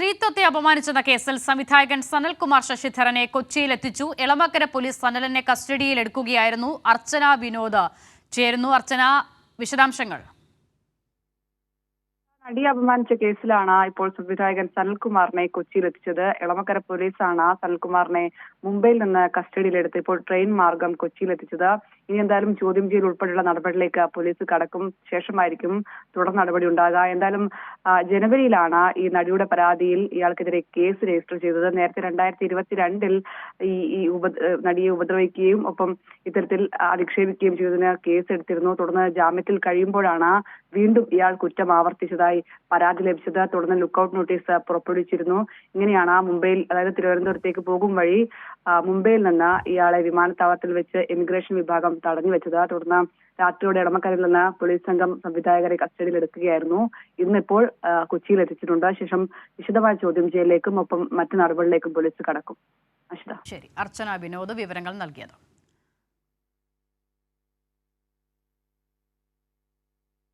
സ്ത്രീത്വത്തെ അപമാനിച്ചെന്ന കേസിൽ സംവിധായകൻ സനൽകുമാർ ശശിധരനെ കൊച്ചിയിലെത്തിച്ചു. എളമക്കര പോലീസ് സനലിനെ കസ്റ്റഡിയിലെടുക്കുകയായിരുന്നു. അർച്ചന വിനോദ് ചേരുന്നു. അർച്ചന, വിശദാംശങ്ങൾ. നടിയെ അപമാനിച്ച കേസിലാണ് ഇപ്പോൾ സംവിധായകൻ സനൽകുമാറിനെ കൊച്ചിയിലെത്തിച്ചത്. എളമക്കര പോലീസാണ് സനൽകുമാറിനെ മുംബൈയിൽ നിന്ന് കസ്റ്റഡിയിലെടുത്ത് ഇപ്പോൾ ട്രെയിൻ മാർഗം കൊച്ചിയിലെത്തിച്ചത്. ഇനി എന്തായാലും ചോദ്യം ചെയ്യൽ ഉൾപ്പെടെയുള്ള നടപടിയിലേക്ക് പോലീസ് കടക്കും. ശേഷമായിരിക്കും തുടർ നടപടി ഉണ്ടാകുക. എന്തായാലും ജനുവരിയിലാണ് ഈ നടിയുടെ പരാതിയിൽ ഇയാൾക്കെതിരെ കേസ് രജിസ്റ്റർ ചെയ്തത്. നേരത്തെ 2022 ഈ നടിയെ ഉപദ്രവിക്കുകയും ഒപ്പം ഇത്തരത്തിൽ അധിക്ഷേപിക്കുകയും ചെയ്തതിന് കേസ് എടുത്തിരുന്നു. തുടർന്ന് ജാമ്യത്തിൽ കഴിയുമ്പോഴാണ് വീണ്ടും ഇയാൾ കുറ്റം ആവർത്തിച്ചതായി പരാതി ലഭിച്ചത്. തുടർന്ന് ലുക്കൌട്ട് നോട്ടീസ് പുറപ്പെടുവിച്ചിരുന്നു. ഇങ്ങനെയാണ് മുംബൈയിൽ, അതായത് തിരുവനന്തപുരത്തേക്ക് പോകും വഴി മുംബൈയിൽ നിന്ന് ഇയാളെ വിമാനത്താവളത്തിൽ വെച്ച് ഇമിഗ്രേഷൻ വിഭാഗം തടഞ്ഞു വെച്ചത്. തുടർന്ന് രാത്രിയോടെ എളമക്കരയിൽ നിന്ന് പോലീസ് സംഘം സംവിധായകരെ കസ്റ്റഡിയിലെടുക്കുകയായിരുന്നു. ഇന്നിപ്പോൾ കൊച്ചിയിൽ എത്തിച്ചിട്ടുണ്ട്. ശേഷം വിശദമായ ചോദ്യം ചെയ്യലിലേക്കും ഒപ്പം മറ്റു നടപടികളിലേക്കും പോലീസ് കടക്കും. ശരി, അർച്ചന വിനോദ് വിവരങ്ങൾ നൽകിയത്.